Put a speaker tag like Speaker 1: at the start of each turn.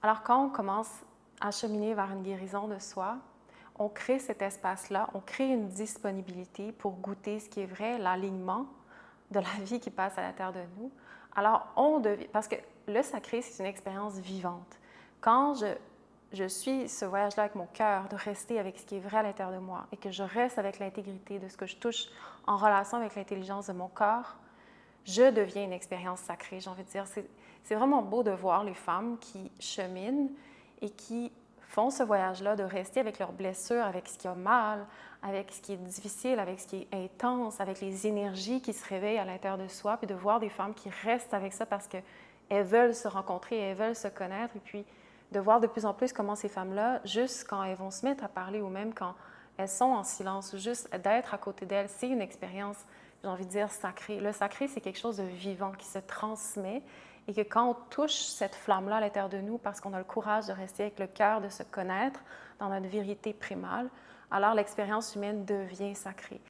Speaker 1: Alors, quand on commence à cheminer vers une guérison de soi, on crée cet espace-là, on crée une disponibilité pour goûter ce qui est vrai, l'alignement de la vie qui passe à l'intérieur de nous. Alors, on devient, parce que le sacré, c'est une expérience vivante. Quand je suis ce voyage-là avec mon cœur, de rester avec ce qui est vrai à l'intérieur de moi et que je reste avec l'intégrité de ce que je touche en relation avec l'intelligence de mon corps, je deviens une expérience sacrée. J'ai envie de dire, c'est vraiment beau de voir les femmes qui cheminent et qui font ce voyage-là, de rester avec leurs blessures, avec ce qui a mal, avec ce qui est difficile, avec ce qui est intense, avec les énergies qui se réveillent à l'intérieur de soi, puis de voir des femmes qui restent avec ça parce qu'elles veulent se rencontrer, elles veulent se connaître, et puis de voir de plus en plus comment ces femmes-là, juste quand elles vont se mettre à parler ou même quand elles sont en silence, juste d'être à côté d'elles, c'est une expérience, j'ai envie de dire, sacrée. Le sacré, c'est quelque chose de vivant qui se transmet et que quand on touche cette flamme-là à l'intérieur de nous, parce qu'on a le courage de rester avec le cœur, de se connaître dans notre vérité primale, alors l'expérience humaine devient sacrée.